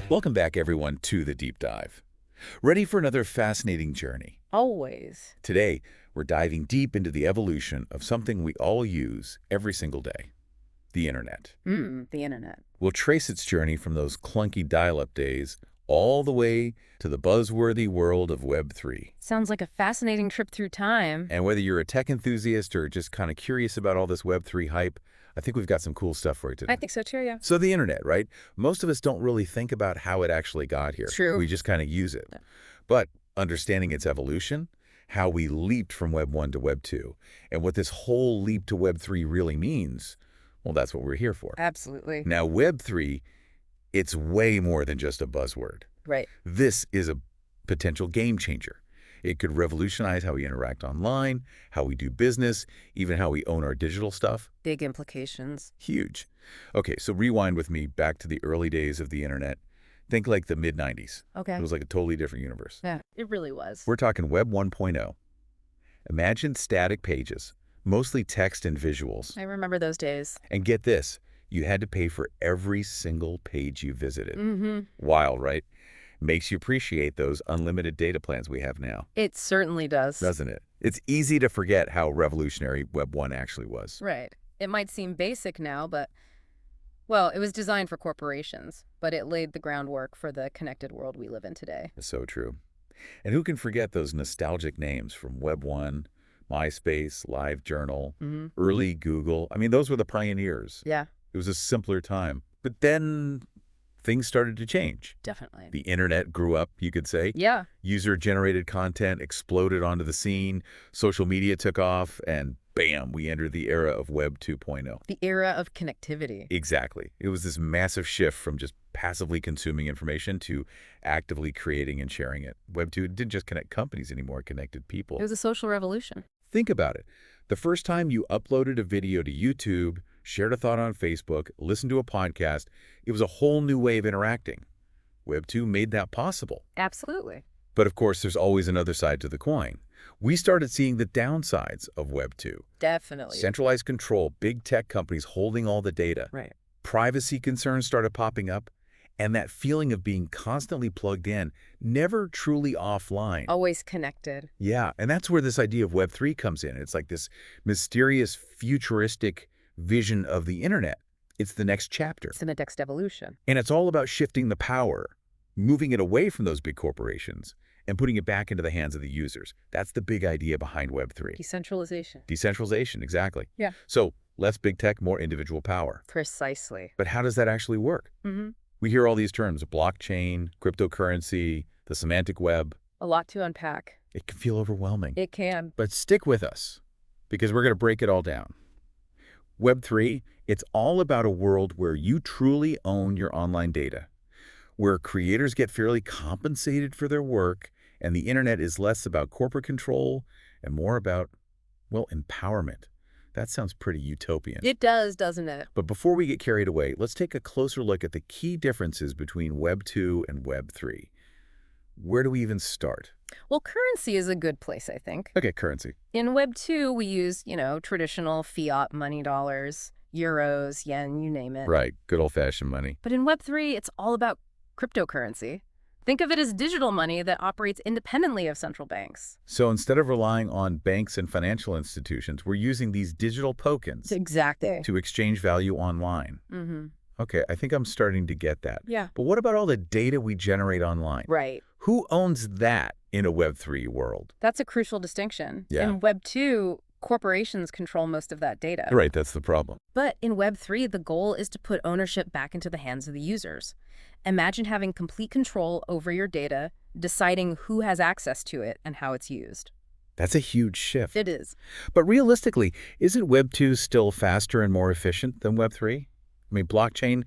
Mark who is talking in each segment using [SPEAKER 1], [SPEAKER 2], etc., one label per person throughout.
[SPEAKER 1] Welcome back, everyone, to the Deep Dive. Ready for another fascinating journey?
[SPEAKER 2] Always.
[SPEAKER 1] Today, we're diving deep into the evolution of something we all use every single day, the Internet.
[SPEAKER 2] The internet.
[SPEAKER 1] We'll trace its journey from those clunky dial-up days all the way to the buzzworthy world of Web3.
[SPEAKER 2] Sounds like a fascinating trip through time.
[SPEAKER 1] And whether you're a tech enthusiast or just kind of curious about all this Web3 hype, I think we've got some cool stuff for you today.
[SPEAKER 2] I think so too, yeah.
[SPEAKER 1] So the Internet, right? Most of us don't really think about how it actually got here.
[SPEAKER 2] True.
[SPEAKER 1] We just kind of use it.
[SPEAKER 2] Yeah.
[SPEAKER 1] But understanding its evolution, how we leaped from Web 1 to Web 2, and what this whole leap to Web 3 really means, well, that's what we're here for.
[SPEAKER 2] Absolutely.
[SPEAKER 1] Now, Web 3, it's way more than just a buzzword.
[SPEAKER 2] Right.
[SPEAKER 1] This is a potential game changer. It could revolutionize how we interact online, how we do business, even how we own our digital stuff.
[SPEAKER 2] Big implications.
[SPEAKER 1] Huge. Okay, so rewind with me back to the early days of the Internet. Think like the mid-90s.
[SPEAKER 2] Okay.
[SPEAKER 1] It was like a totally different universe.
[SPEAKER 2] Yeah, it really was.
[SPEAKER 1] We're talking Web 1.0. Imagine static pages, mostly text and visuals.
[SPEAKER 2] I remember those days.
[SPEAKER 1] And get this, you had to pay for every single page you visited.
[SPEAKER 2] Mm-hmm.
[SPEAKER 1] Wild, right? Makes you appreciate those unlimited data plans we have now.
[SPEAKER 2] It certainly does.
[SPEAKER 1] Doesn't it? It's easy to forget how revolutionary Web 1 actually was.
[SPEAKER 2] Right. It might seem basic now, but, well, it was designed for corporations, but it laid the groundwork for the connected world we live in today.
[SPEAKER 1] It's so true. And who can forget those nostalgic names from Web 1, MySpace, LiveJournal, early Google? I mean, those were the pioneers.
[SPEAKER 2] Yeah,
[SPEAKER 1] It was a simpler time. But then things started to change.
[SPEAKER 2] definitely.
[SPEAKER 1] The Internet grew up, you could say.
[SPEAKER 2] Yeah.
[SPEAKER 1] User-generated content exploded onto the scene. Social media took off, and bam, we entered the era of Web 2.0.
[SPEAKER 2] The era of connectivity.
[SPEAKER 1] Exactly. It was this massive shift from just passively consuming information to actively creating and sharing it. Web 2 didn't just connect companies anymore, it connected people.
[SPEAKER 2] It was a social revolution.
[SPEAKER 1] Think about it. The first time you uploaded a video to YouTube, shared a thought on Facebook, listened to a podcast, it was a whole new way of interacting. Web 2 made that possible.
[SPEAKER 2] Absolutely.
[SPEAKER 1] But of course, there's always another side to the coin. We started seeing the downsides of Web 2.
[SPEAKER 2] Definitely.
[SPEAKER 1] Centralized control, big tech companies holding all the data.
[SPEAKER 2] Right.
[SPEAKER 1] Privacy concerns started popping up, and that feeling of being constantly plugged in, never truly offline.
[SPEAKER 2] Always connected.
[SPEAKER 1] Yeah, and that's where this idea of Web 3 comes in. It's like this mysterious, futuristic vision of the Internet. It's the next chapter.
[SPEAKER 2] It's in the next evolution.
[SPEAKER 1] And it's all about shifting the power, moving it away from those big corporations, and putting it back into the hands of the users. That's the big idea behind Web 3.
[SPEAKER 2] Decentralization.
[SPEAKER 1] Decentralization, exactly.
[SPEAKER 2] Yeah.
[SPEAKER 1] So less big tech, more individual power.
[SPEAKER 2] Precisely.
[SPEAKER 1] But how does that actually work? We hear all these terms, blockchain, cryptocurrency, the semantic web.
[SPEAKER 2] A lot to unpack.
[SPEAKER 1] It can feel overwhelming.
[SPEAKER 2] It can.
[SPEAKER 1] But stick with us, because we're going to break it all down. Web 3, it's all about a world where you truly own your online data, where creators get fairly compensated for their work, and the Internet is less about corporate control and more about, well, empowerment. That sounds pretty utopian.
[SPEAKER 2] It does, doesn't it?
[SPEAKER 1] But before we get carried away, let's take a closer look at the key differences between Web 2 and Web 3. Where do we even start?
[SPEAKER 2] Well, currency is a good place, I think.
[SPEAKER 1] Okay, currency.
[SPEAKER 2] In Web 2, we use, traditional fiat money dollars, euros, yen, you name it.
[SPEAKER 1] Right, good old-fashioned money.
[SPEAKER 2] But in Web 3, it's all about cryptocurrency. Think of it as digital money that operates independently of central banks.
[SPEAKER 1] So instead of relying on banks and financial institutions, we're using these digital tokens
[SPEAKER 2] Exactly.
[SPEAKER 1] to exchange value online. Okay, I think I'm starting to get that.
[SPEAKER 2] Yeah.
[SPEAKER 1] But what about all the data we generate online?
[SPEAKER 2] Right.
[SPEAKER 1] Who owns that in a Web 3 world?
[SPEAKER 2] That's a crucial distinction.
[SPEAKER 1] Yeah.
[SPEAKER 2] In Web 2, corporations control most of that data.
[SPEAKER 1] Right, that's the problem.
[SPEAKER 2] But in Web 3, the goal is to put ownership back into the hands of the users. Imagine having complete control over your data, deciding who has access to it and how it's used.
[SPEAKER 1] That's a huge shift.
[SPEAKER 2] It is.
[SPEAKER 1] But realistically, isn't Web 2 still faster and more efficient than Web 3? I mean, blockchain,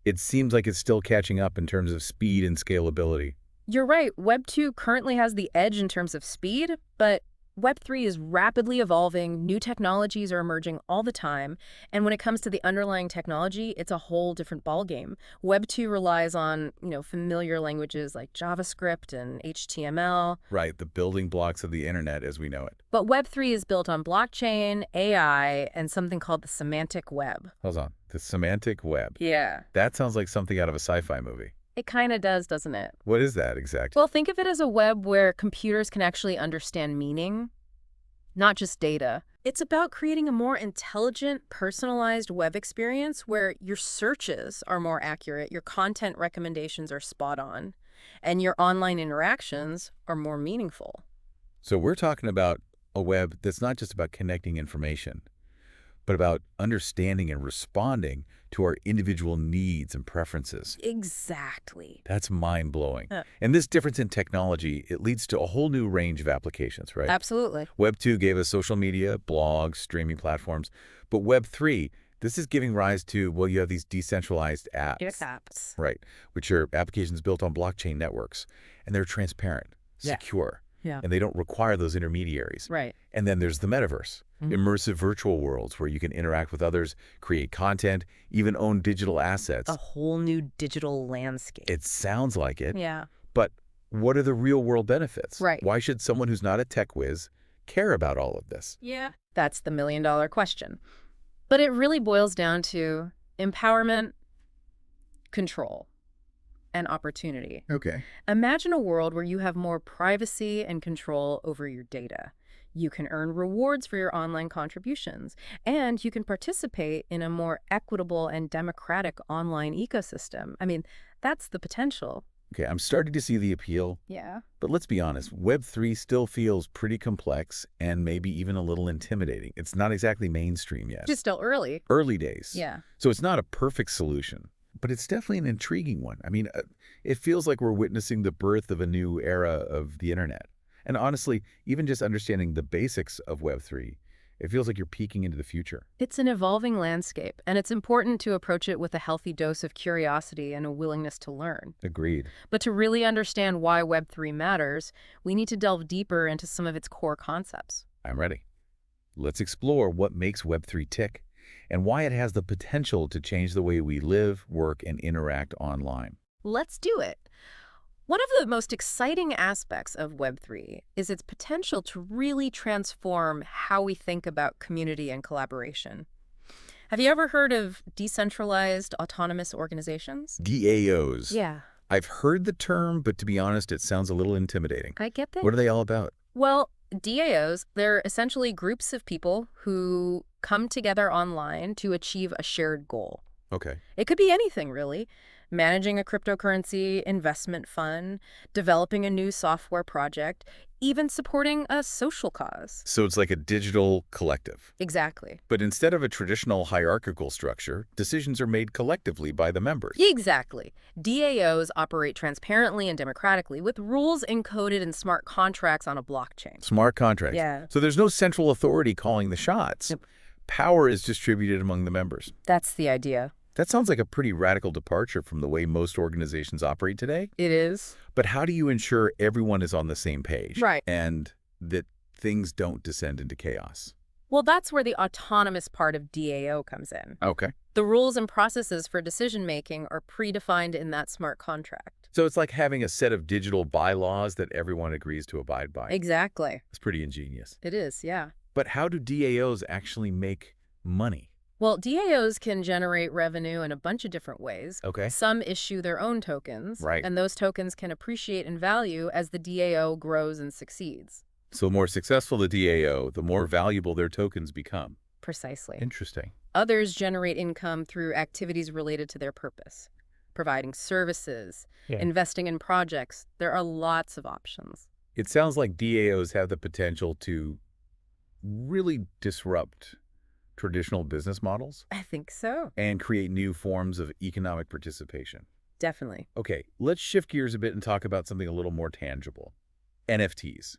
[SPEAKER 1] it seems like it's still catching up in terms of speed and scalability.
[SPEAKER 2] You're right. Web 2 currently has the edge in terms of speed, but Web 3 is rapidly evolving, new technologies are emerging all the time, and when it comes to the underlying technology, it's a whole different ballgame. Web 2 relies on, familiar languages like JavaScript and HTML.
[SPEAKER 1] Right, the building blocks of the internet as we know it.
[SPEAKER 2] But Web 3 is built on blockchain, AI, and something called the semantic web.
[SPEAKER 1] Hold on, the semantic web.
[SPEAKER 2] Yeah.
[SPEAKER 1] That sounds like something out of a sci-fi movie.
[SPEAKER 2] It kind of does, doesn't it?
[SPEAKER 1] What is that exactly?
[SPEAKER 2] Well, think of it as a web where computers can actually understand meaning, not just data. It's about creating a more intelligent, personalized web experience where your searches are more accurate, your content recommendations are spot on, and your online interactions are more meaningful.
[SPEAKER 1] So we're talking about a web that's not just about connecting information, but about understanding and responding to our individual needs and preferences.
[SPEAKER 2] Exactly.
[SPEAKER 1] That's mind-blowing.
[SPEAKER 2] Yeah.
[SPEAKER 1] And this difference in technology, it leads to a whole new range of applications, right?
[SPEAKER 2] Absolutely.
[SPEAKER 1] Web 2 gave us social media, blogs, streaming platforms. But Web 3, this is giving rise to, well, you have these decentralized apps,
[SPEAKER 2] Apps.
[SPEAKER 1] right, which are applications built on blockchain networks. And they're transparent,
[SPEAKER 2] Yeah.
[SPEAKER 1] secure,
[SPEAKER 2] Yeah.
[SPEAKER 1] and they don't require those intermediaries.
[SPEAKER 2] Right.
[SPEAKER 1] And then there's the metaverse, immersive virtual worlds where you can interact with others, create content, even own digital assets.
[SPEAKER 2] A whole new digital landscape.
[SPEAKER 1] It sounds like it,
[SPEAKER 2] Yeah.
[SPEAKER 1] but what are the real-world benefits?
[SPEAKER 2] Right.
[SPEAKER 1] Why should someone who's not a tech whiz care about all of this?
[SPEAKER 2] Yeah. That's the million-dollar question. But it really boils down to empowerment, control, and opportunity.
[SPEAKER 1] Okay.
[SPEAKER 2] Imagine a world where you have more privacy and control over your data. You can earn rewards for your online contributions, and you can participate in a more equitable and democratic online ecosystem. I mean, that's the potential.
[SPEAKER 1] Okay, I'm starting to see the appeal,
[SPEAKER 2] Yeah.
[SPEAKER 1] but let's be honest, Web 3 still feels pretty complex and maybe even a little intimidating. It's not exactly mainstream yet.
[SPEAKER 2] Just still early.
[SPEAKER 1] Early days.
[SPEAKER 2] Yeah.
[SPEAKER 1] So it's not a perfect solution, but it's definitely an intriguing one. I mean, it feels like we're witnessing the birth of a new era of the internet. And honestly, even just understanding the basics of Web 3, it feels like you're peeking into the future.
[SPEAKER 2] It's an evolving landscape, and it's important to approach it with a healthy dose of curiosity and a willingness to learn.
[SPEAKER 1] Agreed.
[SPEAKER 2] But to really understand why Web3 matters, we need to delve deeper into some of its core concepts.
[SPEAKER 1] I'm ready. Let's explore what makes Web 3 tick and why it has the potential to change the way we live, work, and interact online.
[SPEAKER 2] Let's do it. One of the most exciting aspects of Web3 is its potential to really transform how we think about community and collaboration. Have you ever heard of decentralized autonomous organizations?
[SPEAKER 1] DAOs.
[SPEAKER 2] Yeah,
[SPEAKER 1] I've heard the term, but to be honest, it sounds a little intimidating.
[SPEAKER 2] I get that.
[SPEAKER 1] What are they all about?
[SPEAKER 2] Well, DAOs, they're essentially groups of people who come together online to achieve a shared goal.
[SPEAKER 1] Okay.
[SPEAKER 2] It could be anything, really. Managing a cryptocurrency investment fund, developing a new software project, even supporting a social cause.
[SPEAKER 1] So it's like a digital collective.
[SPEAKER 2] Exactly.
[SPEAKER 1] But instead of a traditional hierarchical structure, decisions are made collectively by the members.
[SPEAKER 2] Exactly. DAOs operate transparently and democratically with rules encoded in smart contracts on a blockchain.
[SPEAKER 1] Smart contracts.
[SPEAKER 2] Yeah.
[SPEAKER 1] So there's no central authority calling the shots.
[SPEAKER 2] Yep.
[SPEAKER 1] Power is distributed among the members.
[SPEAKER 2] That's the idea.
[SPEAKER 1] That sounds like a pretty radical departure from the way most organizations operate today.
[SPEAKER 2] It is.
[SPEAKER 1] But how do you ensure everyone is on the same page?
[SPEAKER 2] Right.
[SPEAKER 1] And that things don't descend into chaos?
[SPEAKER 2] Well, that's where the autonomous part of DAO comes in.
[SPEAKER 1] Okay.
[SPEAKER 2] The rules and processes for decision-making are predefined in that smart contract.
[SPEAKER 1] So it's like having a set of digital bylaws that everyone agrees to abide by.
[SPEAKER 2] Exactly.
[SPEAKER 1] It's pretty ingenious.
[SPEAKER 2] It is, yeah.
[SPEAKER 1] But how do DAOs actually make money?
[SPEAKER 2] Well, DAOs can generate revenue in a bunch of different ways.
[SPEAKER 1] Okay.
[SPEAKER 2] Some issue their own tokens,
[SPEAKER 1] Right.
[SPEAKER 2] and those tokens can appreciate in value as the DAO grows and succeeds.
[SPEAKER 1] So the more successful the DAO, the more valuable their tokens become.
[SPEAKER 2] Precisely.
[SPEAKER 1] Interesting.
[SPEAKER 2] Others generate income through activities related to their purpose, providing services,
[SPEAKER 1] Yeah.
[SPEAKER 2] investing in projects. There are lots of options.
[SPEAKER 1] It sounds like DAOs have the potential to really disrupt traditional business models
[SPEAKER 2] I think so.
[SPEAKER 1] and create new forms of economic participation.
[SPEAKER 2] Definitely.
[SPEAKER 1] Okay, let's shift gears a bit and talk about something a little more tangible. NFTs,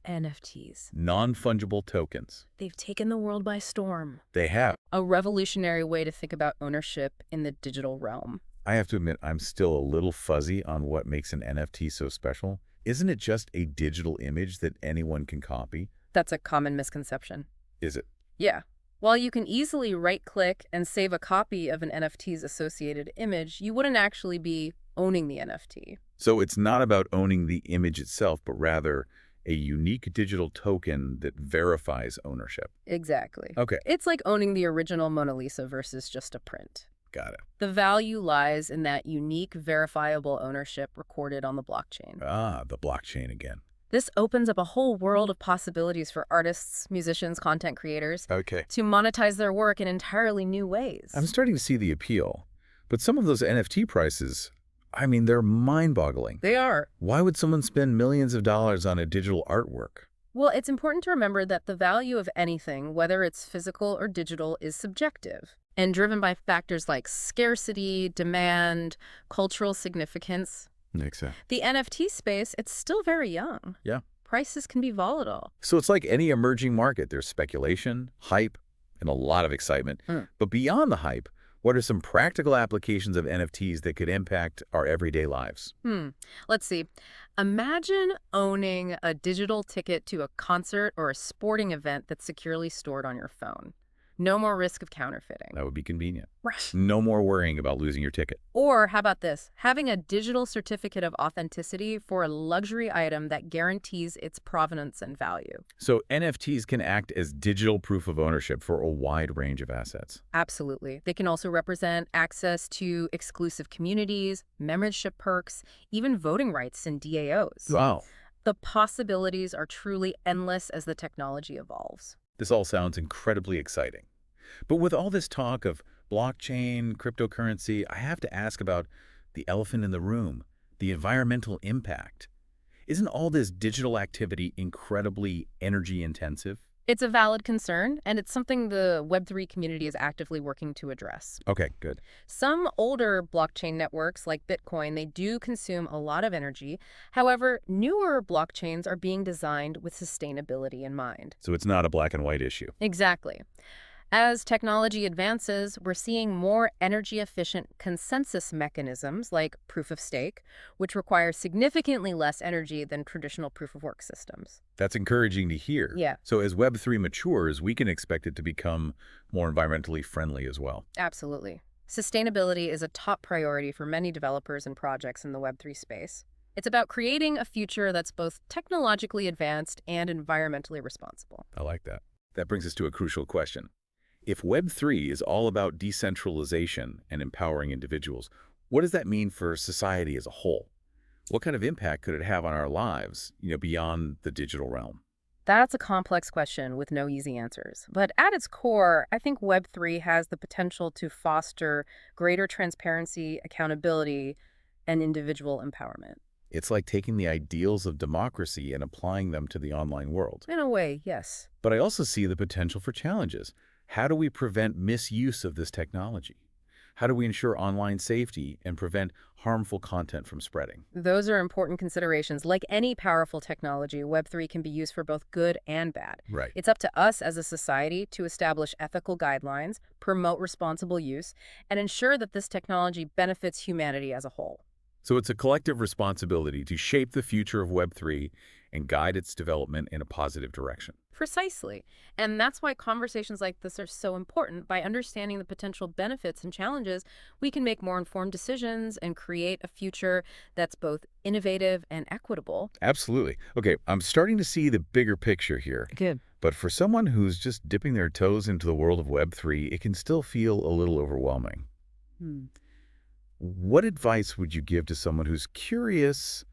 [SPEAKER 2] NFTs.
[SPEAKER 1] non-fungible tokens.
[SPEAKER 2] They've taken the world by storm.
[SPEAKER 1] They have.
[SPEAKER 2] A revolutionary way to think about ownership in the digital realm.
[SPEAKER 1] I have to admit, I'm still a little fuzzy on what makes an NFT so special. Isn't it just a digital image that anyone can copy?
[SPEAKER 2] That's a common misconception.
[SPEAKER 1] Is it?
[SPEAKER 2] Yeah. While you can easily right-click and save a copy of an NFT's associated image, you wouldn't actually be owning the NFT.
[SPEAKER 1] So it's not about owning the image itself, but rather a unique digital token that verifies ownership.
[SPEAKER 2] Exactly.
[SPEAKER 1] Okay.
[SPEAKER 2] It's like owning the original Mona Lisa versus just a print.
[SPEAKER 1] Got it.
[SPEAKER 2] The value lies in that unique, verifiable ownership recorded on the blockchain.
[SPEAKER 1] Ah, the blockchain again.
[SPEAKER 2] This opens up a whole world of possibilities for artists, musicians, content creators
[SPEAKER 1] Okay.
[SPEAKER 2] to monetize their work in entirely new
[SPEAKER 1] I'm
[SPEAKER 2] ways.
[SPEAKER 1] starting to see the appeal. But some of those NFT prices, I mean, they're mind-boggling.
[SPEAKER 2] They are.
[SPEAKER 1] Why would someone spend millions of dollars on a digital artwork?
[SPEAKER 2] Well, it's important to remember that the value of anything, whether it's physical or digital, is subjective and driven by factors like scarcity, demand, cultural significance.
[SPEAKER 1] Makes sense.
[SPEAKER 2] The NFT space, it's still very young.
[SPEAKER 1] Yeah.
[SPEAKER 2] Prices can be volatile.
[SPEAKER 1] So it's like any emerging market. There's speculation, hype, and a lot of excitement.
[SPEAKER 2] Mm.
[SPEAKER 1] But beyond the hype, what are some practical applications of NFTs that could impact our everyday lives?
[SPEAKER 2] Let's see. Imagine owning a digital ticket to a concert or a sporting event that's securely stored on your phone. No more risk of counterfeiting.
[SPEAKER 1] That would be convenient.
[SPEAKER 2] Right.
[SPEAKER 1] No more worrying about losing your ticket.
[SPEAKER 2] Or how about this? Having a digital certificate of authenticity for a luxury item that guarantees its provenance and value.
[SPEAKER 1] So NFTs can act as digital proof of ownership for a wide range of assets.
[SPEAKER 2] Absolutely. They can also represent access to exclusive communities, membership perks, even voting rights in DAOs.
[SPEAKER 1] Wow.
[SPEAKER 2] The possibilities are truly endless as the technology evolves.
[SPEAKER 1] This all sounds incredibly exciting. But with all this talk of blockchain, cryptocurrency, I have to ask about the elephant in the room, the environmental impact. Isn't all this digital activity incredibly energy intensive?
[SPEAKER 2] It's a valid concern, and it's something the Web3 community is actively working to address.
[SPEAKER 1] Okay, good.
[SPEAKER 2] Some older blockchain networks like Bitcoin, they do consume a lot of energy. However, newer blockchains are being designed with sustainability in mind.
[SPEAKER 1] So it's not a black and white issue.
[SPEAKER 2] Exactly. As technology advances, we're seeing more energy-efficient consensus mechanisms like proof of stake, which require significantly less energy than traditional proof-of-work systems.
[SPEAKER 1] That's encouraging to hear.
[SPEAKER 2] Yeah,
[SPEAKER 1] So as Web3 matures, we can expect it to become more environmentally friendly as well.
[SPEAKER 2] absolutely. Sustainability is a top priority for many developers and projects in the Web3 space. It's about creating a future that's both technologically advanced and environmentally responsible.
[SPEAKER 1] I like that. That brings us to a crucial question. If Web3 is all about decentralization and empowering individuals, what does that mean for society as a whole? What kind of impact could it have on our lives, beyond the digital realm?
[SPEAKER 2] That's a complex question with no easy answers. But at its core, I think Web3 has the potential to foster greater transparency, accountability, and individual empowerment.
[SPEAKER 1] It's like taking the ideals of democracy and applying them to the online world.
[SPEAKER 2] In a way, yes.
[SPEAKER 1] But I also see the potential for challenges. How do we prevent misuse of this technology? How do we ensure online safety and prevent harmful content from spreading?
[SPEAKER 2] Those are important considerations. Like any powerful technology, Web3 can be used for both good and bad.
[SPEAKER 1] Right.
[SPEAKER 2] It's up to us as a society to establish ethical guidelines, promote responsible use, and ensure that this technology benefits humanity as a whole.
[SPEAKER 1] So it's a collective responsibility to shape the future of Web3 and guide its development in a positive direction.
[SPEAKER 2] Precisely. And that's why conversations like this are so important. By understanding the potential benefits and challenges, we can make more informed decisions and create a future that's both innovative and equitable.
[SPEAKER 1] Absolutely. Okay, I'm starting to see the bigger picture here.
[SPEAKER 2] Good.
[SPEAKER 1] But for someone who's just dipping their toes into the world of Web3, it can still feel a little overwhelming. What advice would you give to someone who's curious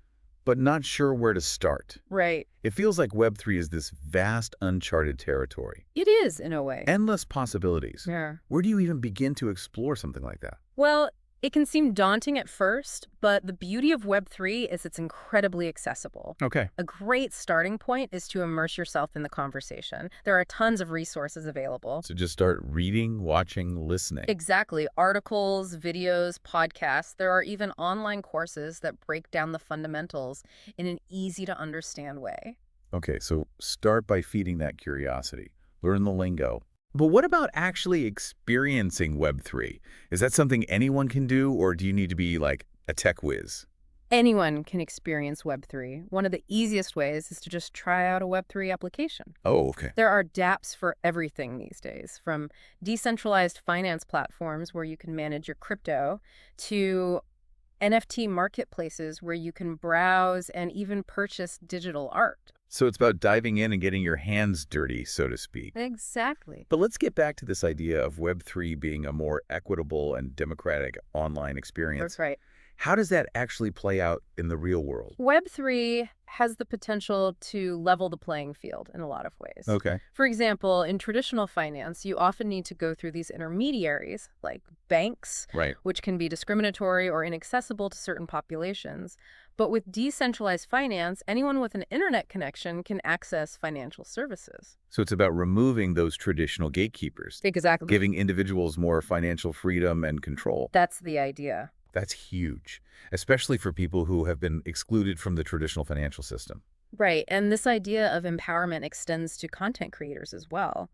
[SPEAKER 1] but not sure where to start?
[SPEAKER 2] Right.
[SPEAKER 1] It feels like Web3 is this vast, uncharted territory.
[SPEAKER 2] It is, in a way.
[SPEAKER 1] Endless possibilities.
[SPEAKER 2] Yeah.
[SPEAKER 1] Where do you even begin to explore something like that?
[SPEAKER 2] Well, it can seem daunting at first, but the beauty of Web3 is it's incredibly accessible.
[SPEAKER 1] Okay.
[SPEAKER 2] A great starting point is to immerse yourself in the conversation. There are tons of resources available.
[SPEAKER 1] So just start reading, watching, listening.
[SPEAKER 2] Exactly. Articles, videos, podcasts. There are even online courses that break down the fundamentals in an easy-to-understand way.
[SPEAKER 1] Okay, so start by feeding that curiosity. Learn the lingo. But what about actually experiencing Web3? Is that something anyone can do, or do you need to be like a tech whiz?
[SPEAKER 2] Anyone can experience Web3. One of the easiest ways is to just try out a Web3 application.
[SPEAKER 1] Oh, okay.
[SPEAKER 2] There are dApps for everything these days, from decentralized finance platforms where you can manage your crypto to NFT marketplaces where you can browse and even purchase digital art.
[SPEAKER 1] So it's about diving in and getting your hands dirty, so to speak.
[SPEAKER 2] Exactly.
[SPEAKER 1] But let's get back to this idea of Web3 being a more equitable and democratic online
[SPEAKER 2] That's
[SPEAKER 1] experience.
[SPEAKER 2] right.
[SPEAKER 1] How does that actually play out in the real world?
[SPEAKER 2] Web3 has the potential to level the playing field in a lot of ways.
[SPEAKER 1] Okay.
[SPEAKER 2] For example, in traditional finance, you often need to go through these intermediaries, like banks,
[SPEAKER 1] Right.
[SPEAKER 2] which can be discriminatory or inaccessible to certain populations. But with decentralized finance, anyone with an internet connection can access financial services.
[SPEAKER 1] So it's about removing those traditional gatekeepers,
[SPEAKER 2] Exactly.
[SPEAKER 1] giving individuals more financial freedom and control.
[SPEAKER 2] That's the idea.
[SPEAKER 1] That's huge, especially for people who have been excluded from the traditional financial system.
[SPEAKER 2] Right, and this idea of empowerment extends to content creators as well.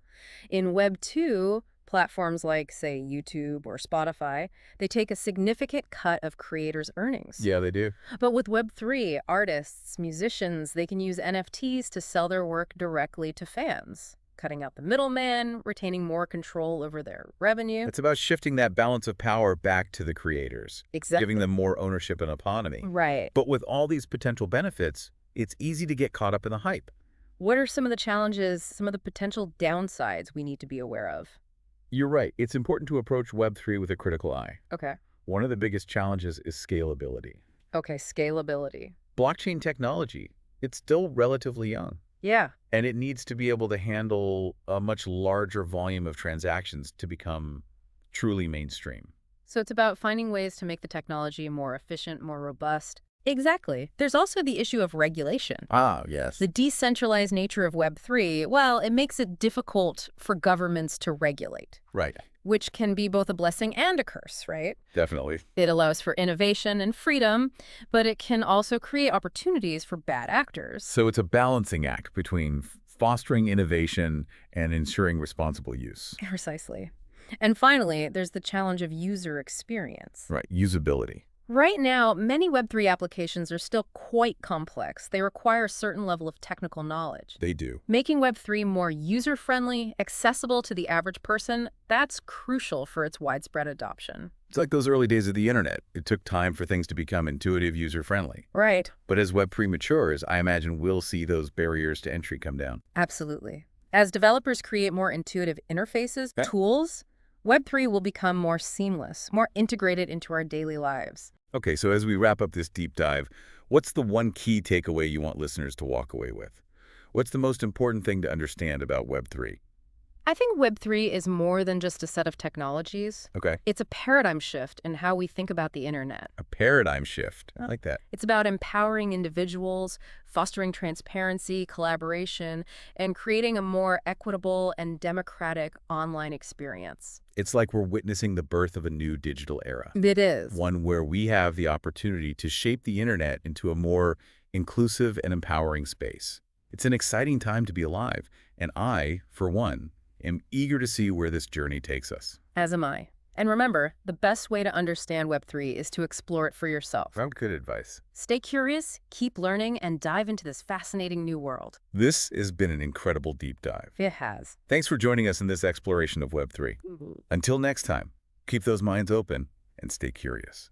[SPEAKER 2] In Web 2, platforms like, say, YouTube or Spotify, they take a significant cut of creators' earnings.
[SPEAKER 1] Yeah, they do.
[SPEAKER 2] But with Web 3, artists, musicians, they can use NFTs to sell their work directly to fans, cutting out the middleman, retaining more control over their revenue.
[SPEAKER 1] It's about shifting that balance of power back to the creators, giving
[SPEAKER 2] Exactly.
[SPEAKER 1] them more ownership and autonomy.
[SPEAKER 2] Right.
[SPEAKER 1] But with all these potential benefits, it's easy to get caught up in the hype.
[SPEAKER 2] What are some of the challenges, some of the potential downsides we need to be aware of?
[SPEAKER 1] You're right. It's important to approach Web3 with a critical eye.
[SPEAKER 2] Okay.
[SPEAKER 1] One of the biggest challenges is scalability.
[SPEAKER 2] Okay, scalability.
[SPEAKER 1] Blockchain technology, it's still relatively young,
[SPEAKER 2] Yeah.
[SPEAKER 1] and it needs to be able to handle a much larger volume of transactions to become truly mainstream.
[SPEAKER 2] So it's about finding ways to make the technology more efficient, more robust. Exactly. There's also the issue of regulation.
[SPEAKER 1] Ah, yes.
[SPEAKER 2] The decentralized nature of Web3, well, it makes it difficult for governments to regulate,
[SPEAKER 1] Right.
[SPEAKER 2] which can be both a blessing and a curse, right?
[SPEAKER 1] Definitely.
[SPEAKER 2] It allows for innovation and freedom, but it can also create opportunities for bad actors.
[SPEAKER 1] So it's a balancing act between fostering innovation and ensuring responsible use.
[SPEAKER 2] Precisely. And finally, there's the challenge of user experience.
[SPEAKER 1] Right. Usability.
[SPEAKER 2] Right now, many Web3 applications are still quite complex. They require a certain level of technical knowledge.
[SPEAKER 1] They do.
[SPEAKER 2] Making Web3 more user-friendly, accessible to the average person, that's crucial for its widespread adoption.
[SPEAKER 1] It's like those early days of the internet. It took time for things to become intuitive, user-friendly.
[SPEAKER 2] Right.
[SPEAKER 1] But as Web3 matures, I imagine we'll see those barriers to entry come down.
[SPEAKER 2] Absolutely. As developers create more intuitive interfaces,
[SPEAKER 1] Yeah.
[SPEAKER 2] tools, Web3 will become more seamless, more integrated into our daily lives.
[SPEAKER 1] Okay, so as we wrap up this deep dive, what's the one key takeaway you want listeners to walk away with? What's the most important thing to understand about Web3?
[SPEAKER 2] I think Web3 is more than just a set of technologies.
[SPEAKER 1] Okay,
[SPEAKER 2] It's a paradigm shift in how we think about the internet.
[SPEAKER 1] a paradigm shift. I like that.
[SPEAKER 2] It's about empowering individuals, fostering transparency, collaboration, and creating a more equitable and democratic online experience.
[SPEAKER 1] It's like we're witnessing the birth of a new digital era,
[SPEAKER 2] It is.
[SPEAKER 1] one where we have the opportunity to shape the internet into a more inclusive and empowering space. It's an exciting time to be alive, and I, for one, am eager to see where this journey takes us.
[SPEAKER 2] As am I. And remember, the best way to understand Web3 is to explore it for yourself.
[SPEAKER 1] Well, good advice.
[SPEAKER 2] Stay curious, keep learning, and dive into this fascinating new world.
[SPEAKER 1] This has been an incredible deep dive.
[SPEAKER 2] It has.
[SPEAKER 1] Thanks for joining us in this exploration of Web3. Until next time, keep those minds open and stay curious.